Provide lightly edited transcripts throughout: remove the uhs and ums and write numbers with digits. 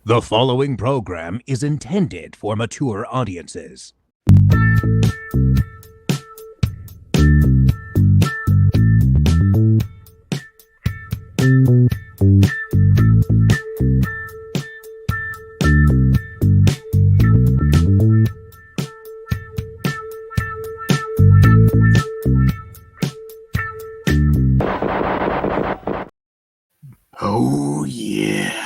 The following program is intended for mature audiences. Oh, yeah.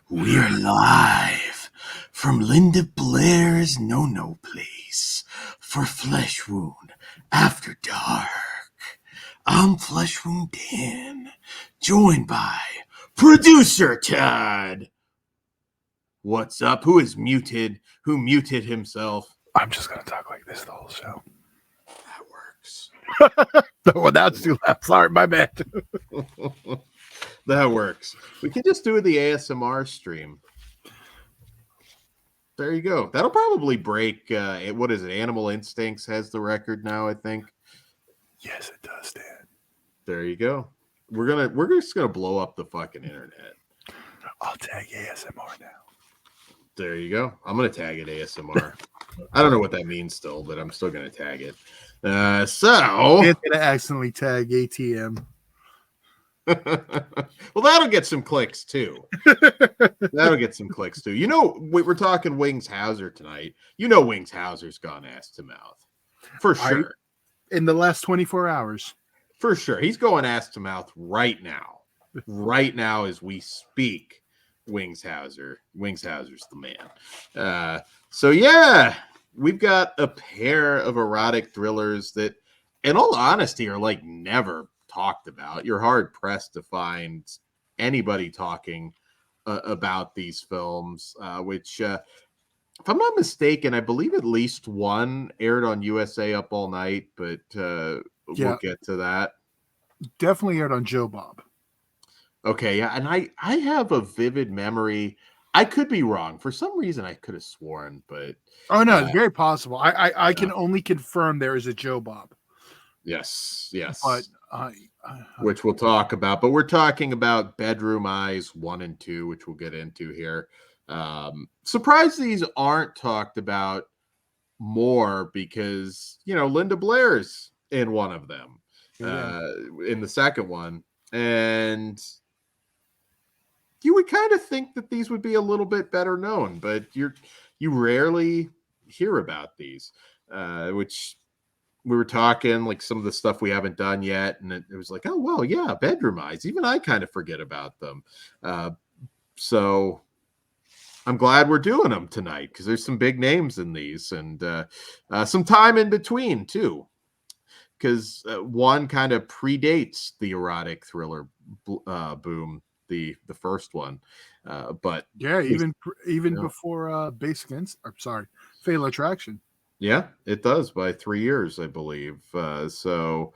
We're live from Linda Blair's No Place for Flesh Wound After Dark. I'm Flesh Wound Dan, joined by producer Todd. What's up? Who is muted? Who muted himself? I'm just going to talk like this the whole show. That works. Well, that's too loud. Sorry, my bad. That works. We can just do the ASMR stream. There you go. That'll probably break. What is it? Animal Instincts has the record now, I think. Yes, it does, Dan. There you go. We're just gonna blow up the fucking internet. I'll tag ASMR now. There you go. I'm gonna tag it ASMR. I don't know what that means still, but I'm still gonna tag it. So It's gonna accidentally tag ATM. Well, that'll get some clicks too. That'll get some clicks too. You know, we're talking Wings Hauser tonight. You know, Wings Hauser's gone ass to mouth for sure. In the last 24 hours. For sure. He's going ass to mouth right now. Right now as we speak. Wings Hauser's the man. So yeah, we've got a pair of erotic thrillers that, in all honesty, are like never talked about. You're hard pressed to find anybody talking about these films, which if I'm not mistaken, I believe at least one aired on USA Up All Night, but we'll get to that. Definitely aired on Joe Bob. Okay, yeah, and I have a vivid memory. I could be wrong. For some reason, I could have sworn, but it's very possible. I can only confirm there is a Joe Bob. Yes. But which we'll talk about. But we're talking about Bedroom Eyes 1 and 2, which we'll get into here. Surprised these aren't talked about more because, you know, Linda Blair's in one of them, in the second one. And you would kind of think that these would be a little bit better known, but you rarely hear about these, which we were talking like some of the stuff we haven't done yet. And it was like, oh, well, yeah, Bedroom Eyes. Even I kind of forget about them. So I'm glad we're doing them tonight because there's some big names in these and some time in between too. Because one kind of predates the erotic thriller boom, the first one, but yeah, even before Basic Instinct. Sorry, Fatal Attraction. Yeah, it does by 3 years, I believe. So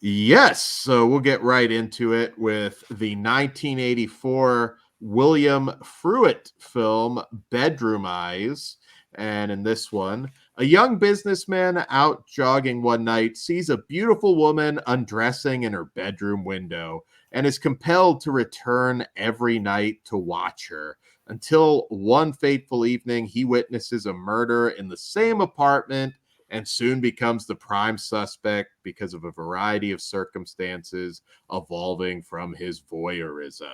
yes, so we'll get right into it with the 1984 William Fruet film Bedroom Eyes. And in this one, a young businessman out jogging one night sees a beautiful woman undressing in her bedroom window and is compelled to return every night to watch her until one fateful evening he witnesses a murder in the same apartment and soon becomes the prime suspect because of a variety of circumstances evolving from his voyeurism.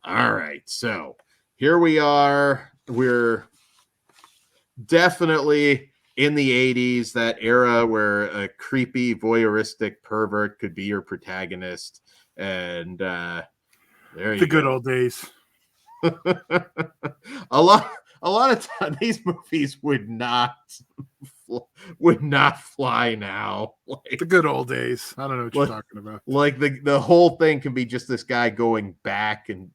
All right, so here we are. We're definitely in the 80s, that era where a creepy voyeuristic pervert could be your protagonist. And there you go. The good old days. a lot of time these movies would not fly now. Like, the good old days. I don't know what you're talking about. Like the whole thing can be just this guy going back and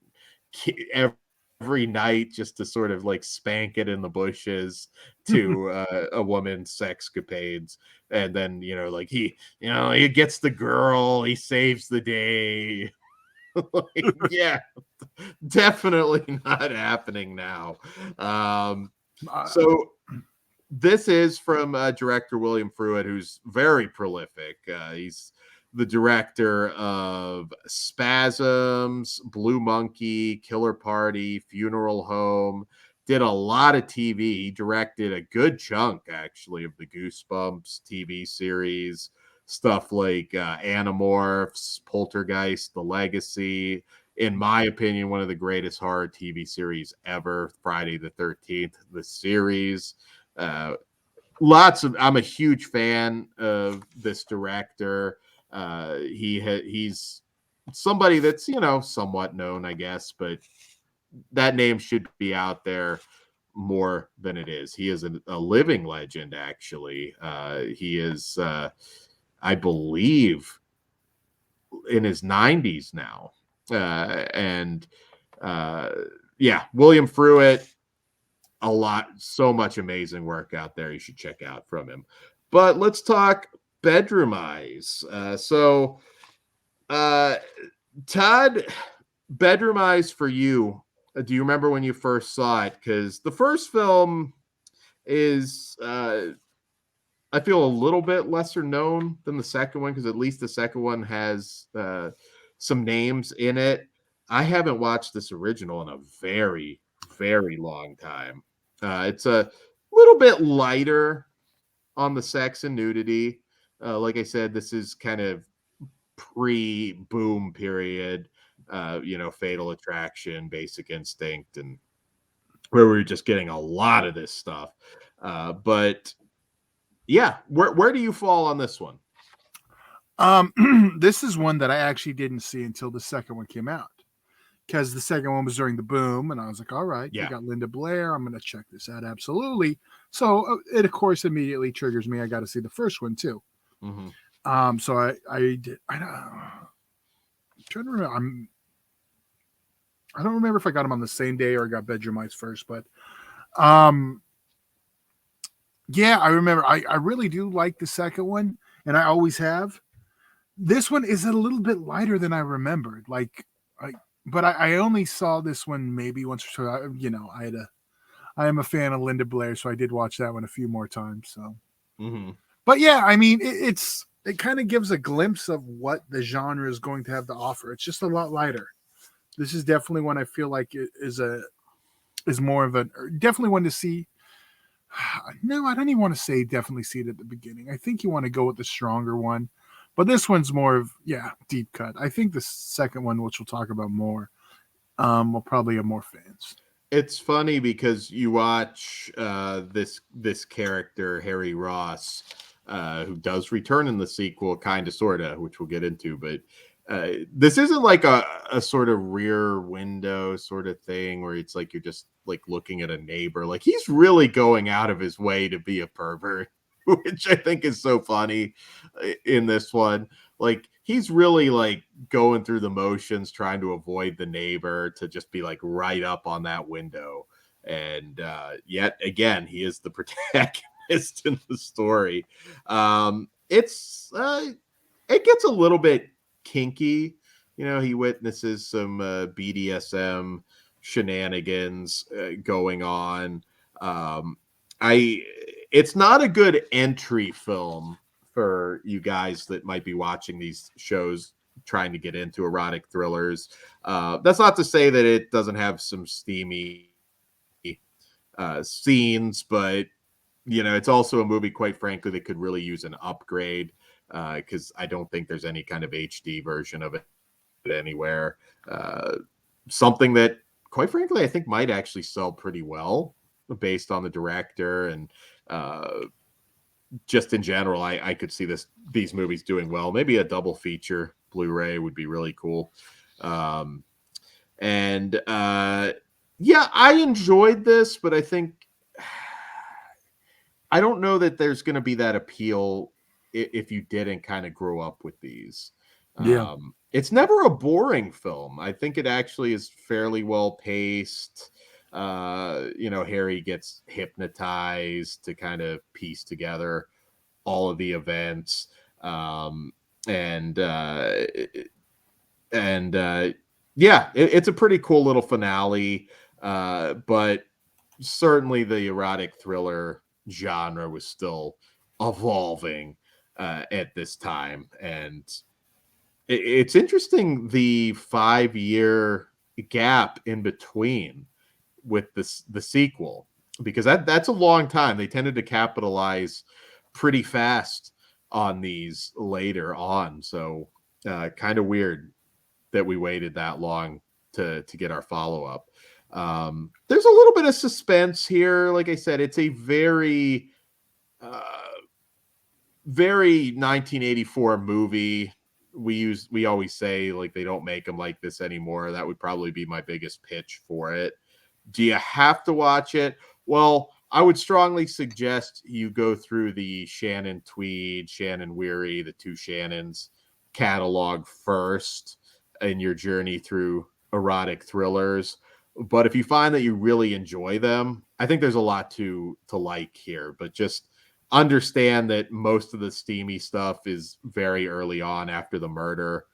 every night just to sort of like spank it in the bushes to a woman's sexcapades, and then like he gets the girl, he saves the day. Like, yeah, definitely not happening now. So this is from director William Fruet, who's very prolific. He's the director of Spasms, Blue Monkey, Killer Party, Funeral Home. Did a lot of TV. He directed a good chunk, actually, of the Goosebumps TV series. Stuff like Animorphs, Poltergeist, The Legacy. In my opinion, one of the greatest horror TV series ever, Friday the 13th, the series. I'm a huge fan of this director. He's somebody that's, somewhat known, I guess, but that name should be out there more than it is. He is a living legend, actually. He is, I believe, in his 90s now. William Fruitt, so much amazing work out there you should check out from him. But let's talk Bedroom Eyes. Todd, Bedroom Eyes for you. Do you remember when you first saw it? Because the first film is, I feel, a little bit lesser known than the second one, because at least the second one has some names in it. I haven't watched this original in a very, very long time. It's a little bit lighter on the sex and nudity. Like I said, this is kind of pre-boom period. Fatal Attraction, Basic Instinct, and where we were just getting a lot of this stuff. But yeah, where do you fall on this one? This is one that I actually didn't see until the second one came out, because the second one was during the boom, and I was like, all right, Yeah. we got Linda Blair, I'm going to check this out. Absolutely. So it, of course, immediately triggers me. I got to see the first one too. Mm-hmm. So I'm trying to remember. I don't remember if I got them on the same day or I got Bedroom Eyes first, but yeah, I remember. I really do like the second one, and I always have. This one is a little bit lighter than I remembered. But I only saw this one maybe once or twice. I am a fan of Linda Blair, so I did watch that one a few more times. So, But yeah, I mean, it kind of gives a glimpse of what the genre is going to have to offer. It's just a lot lighter. This is definitely one I feel like it is more of definitely one to see. No, I don't even want to say definitely see it at the beginning. I think you want to go with the stronger one, but this one's more of deep cut. I think the second one, which we'll talk about more, will probably have more fans. It's funny because you watch this character, Harry Ross, who does return in the sequel, kind of, sort of, which we'll get into, but this isn't like a sort of Rear Window sort of thing where it's like you're just like looking at a neighbor. Like, he's really going out of his way to be a pervert, which I think is so funny in this one. Like, he's really like going through the motions, trying to avoid the neighbor, to just be like right up on that window. And yet again, he is the protagonist in the story. It gets a little bit kinky. He witnesses some BDSM shenanigans going on. It's not a good entry film for you guys that might be watching these shows trying to get into erotic thrillers. That's not to say that it doesn't have some steamy scenes, but it's also a movie, quite frankly, that could really use an upgrade, because I don't think there's any kind of HD version of it anywhere. Something that, quite frankly, I think might actually sell pretty well based on the director, and just in general, I could see these movies doing well. Maybe a double feature Blu-ray would be really cool. I enjoyed this, but I think I don't know that there's going to be that appeal if you didn't kind of grow up with these. Yeah. It's never a boring film. I think it actually is fairly well paced. Harry gets hypnotized to kind of piece together all of the events. It's a pretty cool little finale. But certainly the erotic thriller genre was still evolving at this time. And It's interesting the 5-year gap in between with the sequel, because that's a long time. They tended to capitalize pretty fast on these later on, so kind of weird that we waited that long to get our follow-up. There's a little bit of suspense here. Like I said, it's a very uh, very 1984 movie. We always say like they don't make them like this anymore. That would probably be my biggest pitch for it. Do you have to watch it? Well, I would strongly suggest you go through the Shannon Tweed, Shannon Weary, the two Shannons catalog first in your journey through erotic thrillers. But if you find that you really enjoy them, I think there's a lot to like here. But just understand that most of the steamy stuff is very early on after the murder.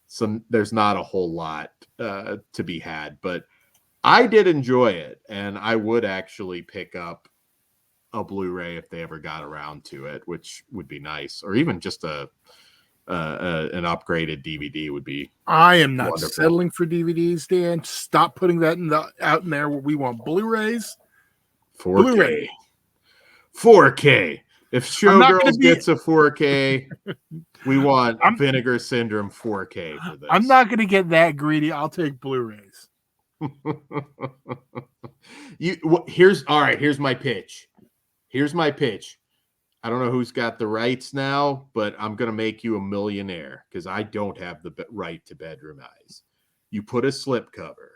So there's not a whole lot to be had. But I did enjoy it, and I would actually pick up a Blu-ray if they ever got around to it, which would be nice, or even just an upgraded DVD would be. I am not wonderful. settling for DVDs, Dan. Stop putting that out in there. Where we want Blu-rays. 4K. Blu-ray. 4K. If Showgirls gets a 4K, we want Vinegar Syndrome 4K for this. I'm not going to get that greedy. I'll take Blu-rays. Here's my pitch. I don't know who's got the rights now, but I'm going to make you a millionaire because I don't have the right to Bedroom Eyes. You put a slipcover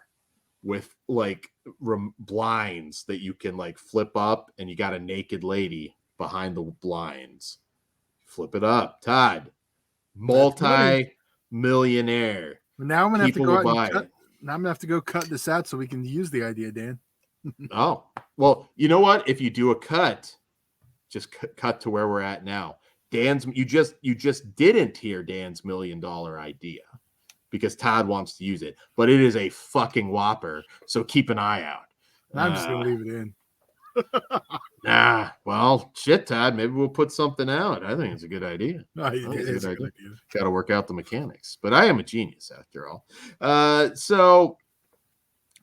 with like blinds that you can like flip up, and you got a naked lady behind the blinds. Flip it up, Todd. Multi-millionaire. Now I'm going to have to go out buy and cut. it. Now I'm going to have to go cut this out so we can use the idea, Dan. Oh, well, you know what? If you do a cut, just cut to where we're at now. Dan's, you just didn't hear Dan's $1 million idea because Todd wants to use it, but it is a fucking whopper. So keep an eye out. I'm just going to leave it in. Well, shit, Todd. Maybe we'll put something out. I think it's a good idea. It is a good idea. Got to work out the mechanics, but I am a genius after all. So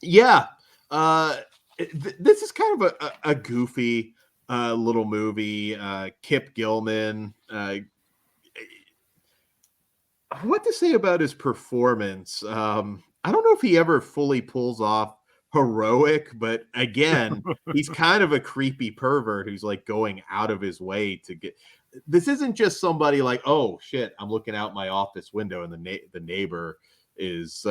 yeah, this is kind of a goofy little movie. Kip Gilman. What to say about his performance? I don't know if he ever fully pulls off heroic, but again, he's kind of a creepy pervert who's like going out of his way to get. This isn't just somebody like, oh shit, I'm looking out my office window and the neighbor is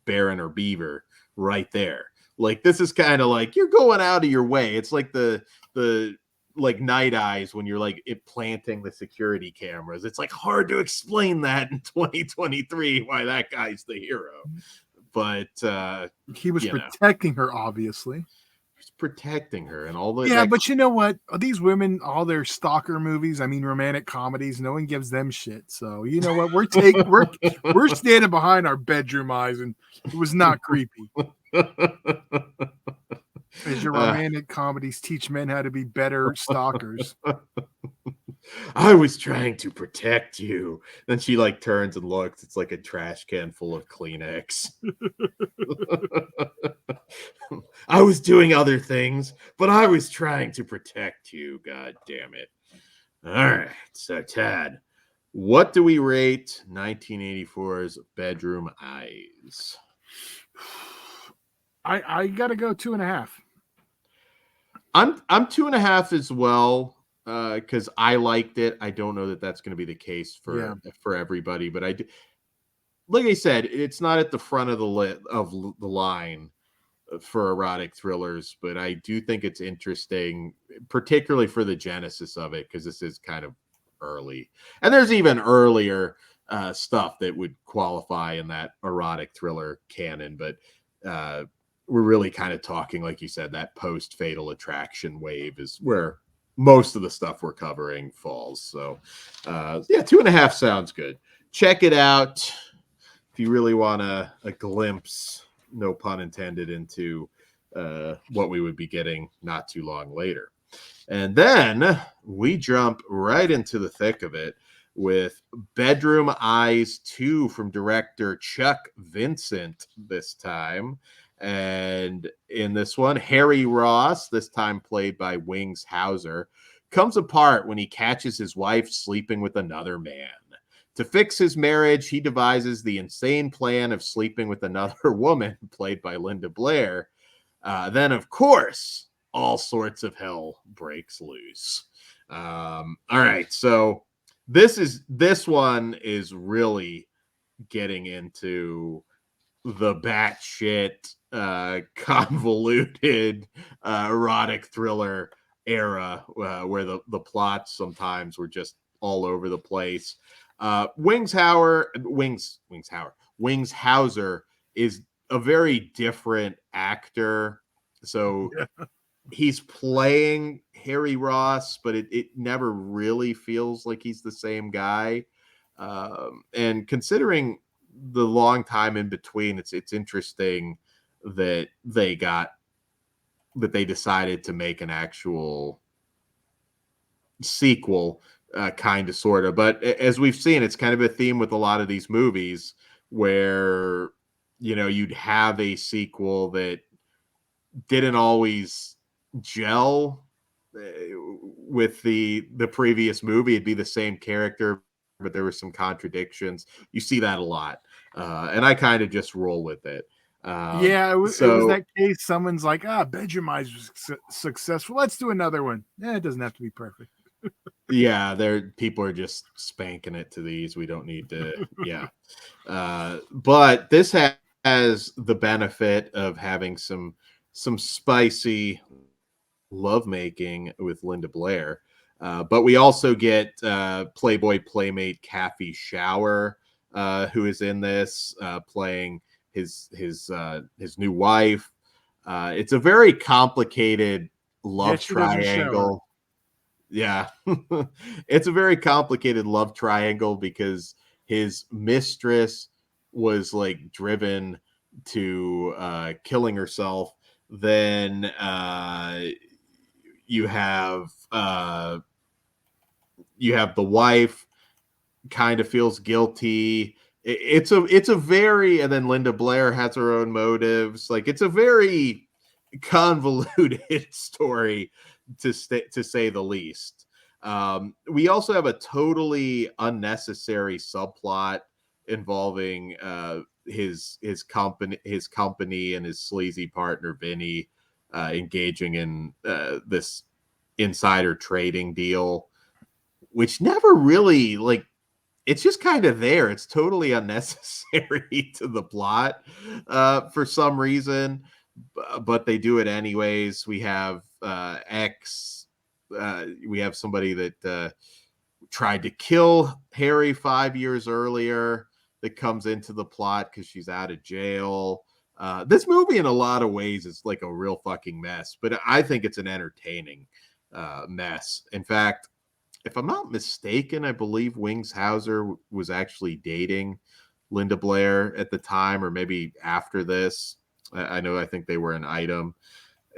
Baron or Beaver right there. Like this is kind of like you're going out of your way. It's like the like Night Eyes when you're like planting the security cameras. It's like hard to explain that in 2023 why that guy's the hero. But he was protecting her, obviously. He's protecting her and all the but you know what? These women, all their stalker movies, I mean romantic comedies, no one gives them shit. So you know what? We're standing behind our Bedroom Eyes, and it was not creepy. As your romantic comedies teach men how to be better stalkers. I was trying to protect you. Then she like turns and looks. It's like a trash can full of Kleenex. I was doing other things, but I was trying to protect you. God damn it. All right. So Tad, what do we rate 1984's Bedroom Eyes? I gotta go 2.5. I'm 2.5 as well. Because I liked it. I don't know that that's going to be the case for everybody, but I do. Like I said, it's not at the front of the line for erotic thrillers, but I do think it's interesting, particularly for the genesis of it, because this is kind of early, and there's even earlier stuff that would qualify in that erotic thriller canon, but we're really kind of talking, like you said, that post Fatal Attraction wave is where most of the stuff we're covering falls. So 2.5 sounds good. Check it out if you really want a glimpse, no pun intended, into what we would be getting not too long later. And then we jump right into the thick of it. with Bedroom Eyes 2 from director Chuck Vincent this time. And in this one, Harry Ross, this time played by Wings Hauser, comes apart when he catches his wife sleeping with another man. To fix his marriage, he devises the insane plan of sleeping with another woman, played by Linda Blair. Then, of course, all sorts of hell breaks loose. All right, so this one is really getting into the batshit convoluted erotic thriller era where the plots sometimes were just all over the place. Wings Hauser is a very different actor. So he's playing Harry Ross, but it never really feels like he's the same guy. And considering the long time in between, it's interesting that they decided to make an actual sequel, kind of, sort of. But as we've seen, it's kind of a theme with a lot of these movies where, you'd have a sequel that didn't always gel with the previous movie. It'd be the same character, but there were some contradictions. You see that a lot. And I kind of just roll with it. It was that case. Someone's like, Bedroom Eyes was successful. Let's do another one. Yeah, it doesn't have to be perfect. Yeah, people are just spanking it to these. We don't need to. Yeah. But this has the benefit of having some spicy lovemaking with Linda Blair. But we also get Playboy Playmate Kathy Shower, who is in this, playing his new wife. It's a very complicated love triangle. Yeah. It's a very complicated love triangle because his mistress was like driven to killing herself. Then you have the wife kind of feels guilty. It's a very, and then Linda Blair has her own motives. Like, it's a very convoluted story to say the least. We also have a totally unnecessary subplot involving his company and his sleazy partner Vinny engaging in this insider trading deal, which never really, like, it's just kind of there. It's totally unnecessary to the plot for some reason, but they do it anyways. We have we have somebody that tried to kill Harry 5 years earlier that comes into the plot because she's out of jail. This movie, in a lot of ways, is like a real fucking mess, but I think it's an entertaining mess. In fact, if I'm not mistaken, I believe Wings Hauser was actually dating Linda Blair at the time, or maybe after this. I think they were an item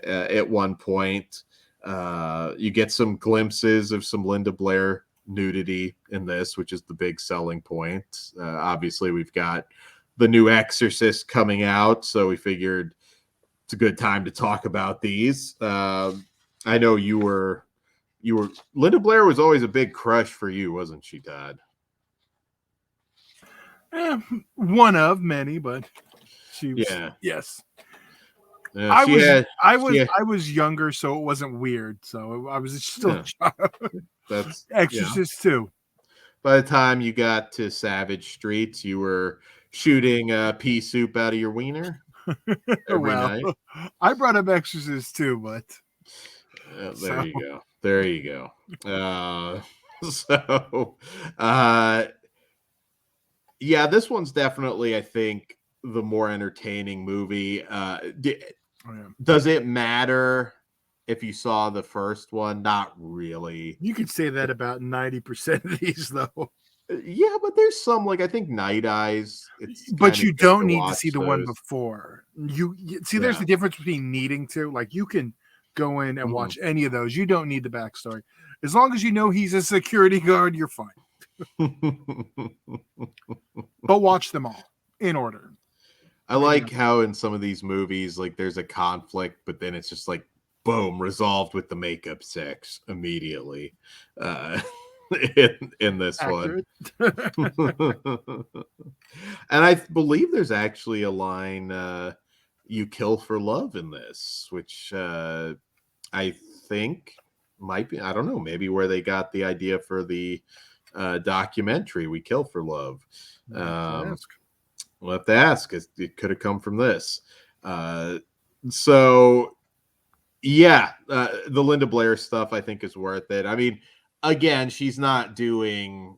at one point. You get some glimpses of some Linda Blair nudity in this, which is the big selling point. Obviously, we've got the new Exorcist coming out, so we figured it's a good time to talk about these. I know you were Linda Blair was always a big crush for you, wasn't she, Todd? One of many, but she was, yes. I was younger, so it wasn't weird. So I was still a child. That's Exorcist too. By the time you got to Savage Streets, you were shooting pea soup out of your wiener every night. I brought up Exorcist too, but there you go. This one's definitely, I think, the more entertaining movie. Does it matter if you saw the first one? Not really. You could say that about 90% of these, though. Yeah, but there's some, like, I think Night Eyes. But you don't need to see the one before. You see, there's the difference between needing to. Like, you can go in and watch any of those. You don't need the backstory. As long as you know he's a security guard, you're fine. But watch them all in order. I like how in some of these movies, like there's a conflict, but then it's just like boom, resolved with the makeup sex immediately. Uh, in this Accurate. one. And I believe there's actually a line you kill for love in this, which I think might be, I don't know, maybe where they got the idea for the documentary We Kill for Love. We'll have to ask. It could have come from this. So yeah, the Linda Blair stuff I think is worth it. I mean, again, she's not doing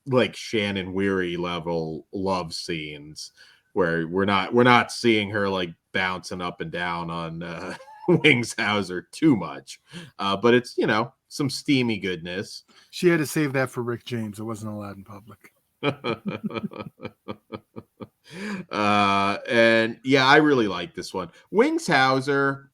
like Shannon Weary level love scenes where we're not seeing her like bouncing up and down on Wings Hauser too much. But it's, you know, some steamy goodness. She had to save that for Rick James. It wasn't allowed in public. And yeah, I really like this one. Wings Hauser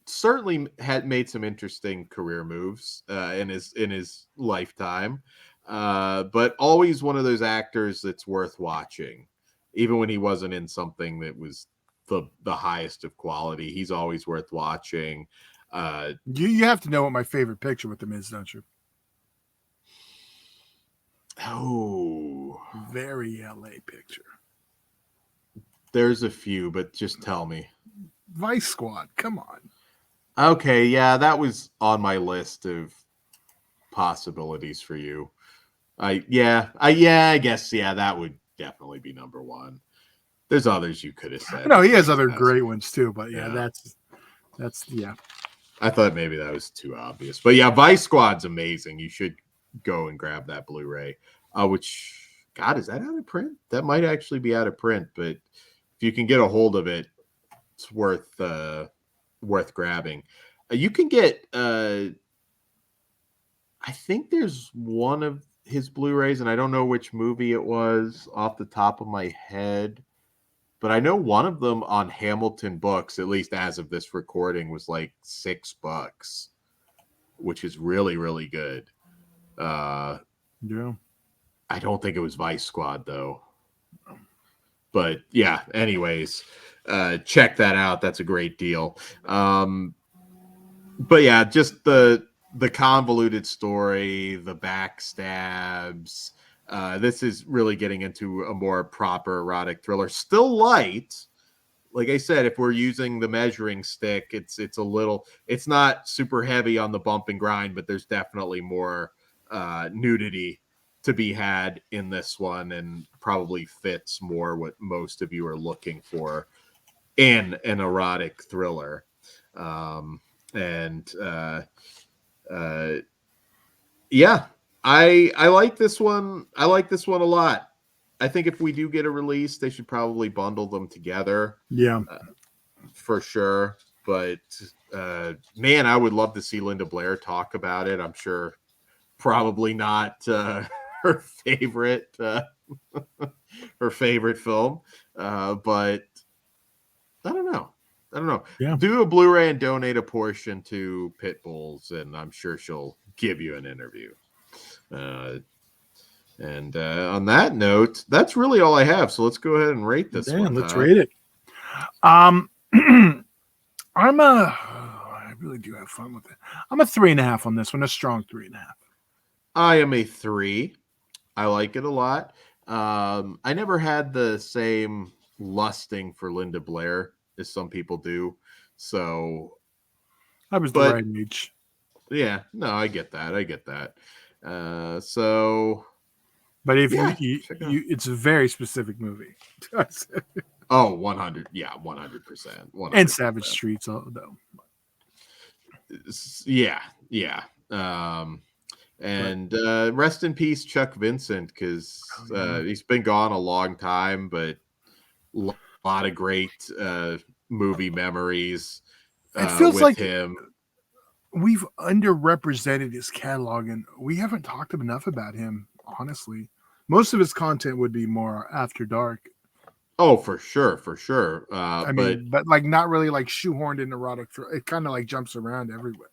certainly had made some interesting career moves in his lifetime, but always one of those actors that's worth watching, even when he wasn't in something that was the highest of quality. He's always worth watching. You have to know what my favorite picture with him is, don't you? Oh, very LA picture. There's a few, but just tell me. Vice Squad, come on. Okay, yeah, that was on my list of possibilities for you. I guess that would definitely be number one. There's others you could have said. No, he has other great ones too, but yeah, that's yeah. I thought maybe that was too obvious, but yeah, Vice Squad's amazing. You should go and grab that Blu-ray. Which, God, is that out of print? That might actually be out of print, but if you can get a hold of it, it's worth grabbing. You can get I think there's one of his Blu-rays, and I don't know which movie it was off the top of my head, but I know one of them on Hamilton Books, at least as of this recording, was like $6, which is really, really good. Yeah. I don't think it was Vice Squad though. But yeah, anyways, check that out. That's a great deal. But yeah, just the convoluted story, the backstabs. This is really getting into a more proper erotic thriller. Still light. Like I said, if we're using the measuring stick, it's not super heavy on the bump and grind, but there's definitely more nudity to be had in this one, and probably fits more what most of you are looking for in an erotic thriller. Yeah, I like this one. I like this one a lot. I think if we do get a release, they should probably bundle them together. Yeah, for sure. But man, I would love to see Linda Blair talk about it. I'm sure probably not her favorite film, but I don't know. Yeah. Do a Blu-ray and donate a portion to Pitbulls, and I'm sure she'll give you an interview. And on that note, that's really all I have. So let's go ahead and rate this one. Let's rate it. I really do have fun with it. I'm a 3.5 on this one, a strong 3.5. I am a 3. I like it a lot. I never had the same lusting for Linda Blair as some people do. So I was the right age. Yeah, no, I get that. So but if you it's a very specific movie. Oh, 100. Yeah, 100%. And Savage Streets, though. Yeah. And rest in peace, Chuck Vincent, because he's been gone a long time, but a lot of great movie memories. It feels with like him. We've underrepresented his catalog, and we haven't talked enough about him, honestly. Most of his content would be more After Dark. Oh, for sure. But like not really like shoehorned in erotic. It kind of like jumps around everywhere.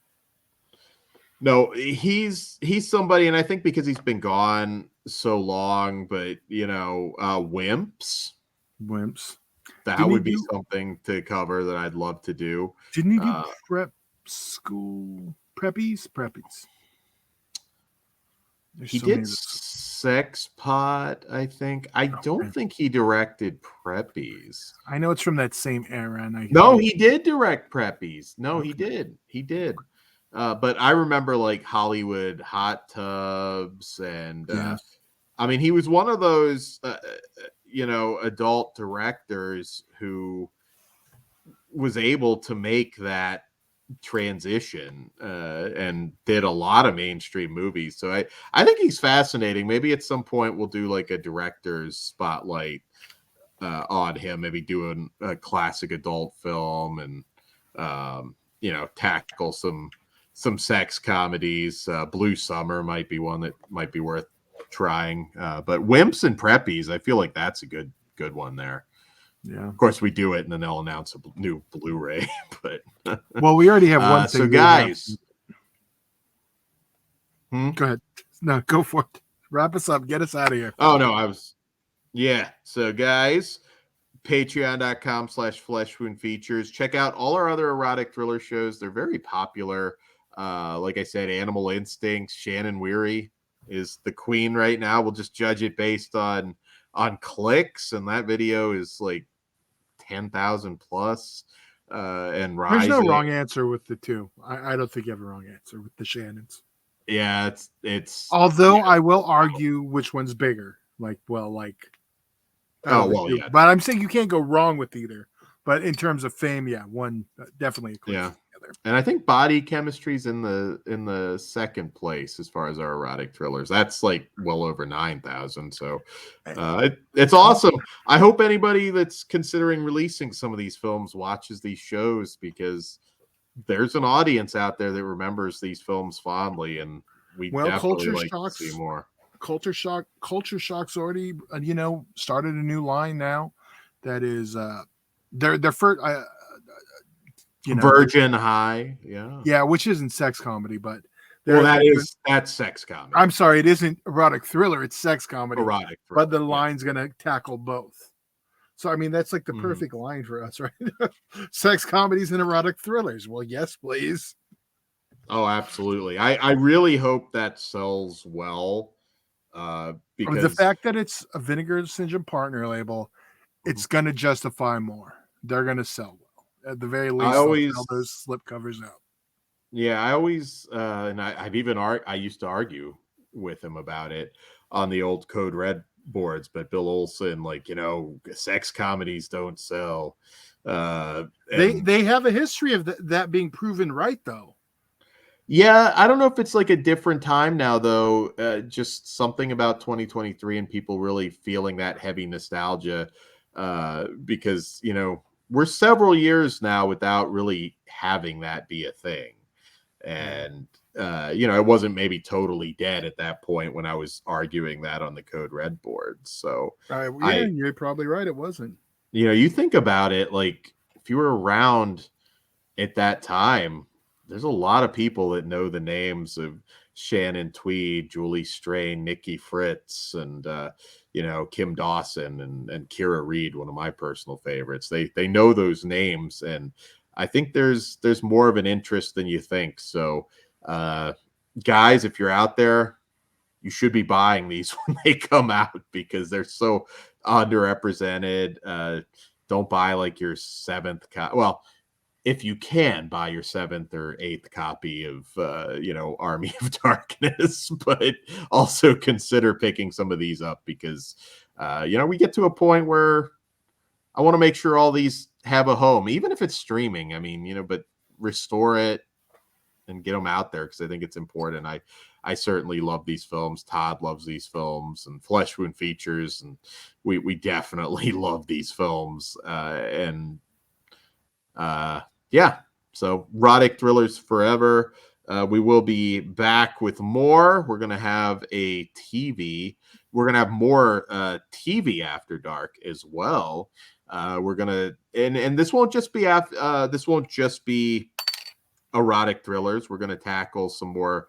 No, he's somebody, and I think because he's been gone so long, but Wimps, Wimps. that Didn't he would be do? something to cover that I'd love to do. Didn't he do Uh, prep school preppies? Preppies. There's he so many did of those. Sex Pot, I think. I don't Okay. think he directed Preppies. I know it's from that same era, and No, he did direct Preppies. No, he Okay. did. He did. But I remember like Hollywood Hot Tubs, and Yes. I mean, he was one of those, adult directors who was able to make that transition and did a lot of mainstream movies. So I think he's fascinating. Maybe at some point we'll do like a director's spotlight on him, maybe doing a classic adult film and tackle some sex comedies. Blue Summer might be one that might be worth trying. But Wimps and Preppies, I feel like that's a good one there. Yeah. Of course, we do it, and then they'll announce a new Blu-ray. But Well, we already have one thing. so, guys, Go ahead. No, go for it. Wrap us up. Get us out of here. Oh no, So, guys, patreon.com/fleshwoundfeatures. Check out all our other erotic thriller shows. They're very popular. Like I said, Animal Instincts. Shannon Weary is the queen right now. We'll just judge it based on clicks, and that video is like 10,000 plus and There's no rising. wrong answer with the two. I don't think you have a wrong answer with the Shannons. Yeah, it's although I will argue which one's bigger. Yeah. But I'm saying you can't go wrong with either. But in terms of fame, yeah, one definitely eclipses the other. And I think Body Chemistry's in the second place as far as our erotic thrillers. That's like well over 9,000. So it's awesome. I hope anybody that's considering releasing some of these films watches these shows, because there's an audience out there that remembers these films fondly, and we definitely like to see more. Culture Shock's already started a new line now that is their first Virgin High, which isn't sex comedy, but that's sex comedy. I'm sorry, it isn't erotic thriller, it's sex comedy. Erotic thriller, but the line's gonna tackle both. So I mean, that's like the perfect line for us, right? Sex comedies and erotic thrillers. Well, yes, please. Oh, absolutely. I really hope that sells well. Because the fact that it's a Vinegar Syndrome partner label, it's going to justify more. They're going to sell well. At the very least, they'll sell those slip covers out. Yeah, I always and I used to argue with him about it on the old Code Red boards, but Bill Olson, sex comedies don't sell. They have a history of that being proven right, though. Yeah, I don't know if it's like a different time now, though. Just something about 2023 and people really feeling that heavy nostalgia, because we're several years now without really having that be a thing, and it wasn't maybe totally dead at that point when I was arguing that on the Code Red board. So you're probably right. It wasn't. You think about it, like if you were around at that time, there's a lot of people that know the names of Shannon Tweed, Julie Strain, Nikki Fritz, and Kim Dawson and Kira Reed, one of my personal favorites. They know those names, and I think there's more of an interest than you think. So, guys, if you're out there, you should be buying these when they come out, because they're so underrepresented. Don't buy like your seventh if you can buy your 7th or 8th copy of Army of Darkness, but also consider picking some of these up, because we get to a point where I want to make sure all these have a home, even if it's streaming. I mean, but restore it and get them out there, because I think it's important. I certainly love these films. Todd loves these films, and Flesh Wound Features, and we definitely love these films. So erotic thrillers forever. We will be back with more. We're going to have a TV. We're going to have more TV after dark as well. We're going to, and this won't just be erotic thrillers. We're going to tackle some more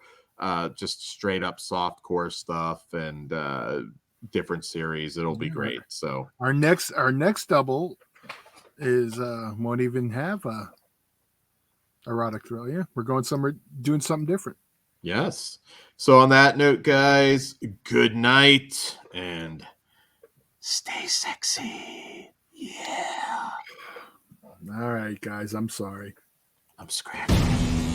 just straight up softcore stuff and different series. It'll be great. So our next double is won't even have a erotic thriller. Yeah, we're going somewhere, doing something different. yes. So on that note, guys, good night and stay sexy. Yeah. All right, guys. I'm sorry. I'm scratching.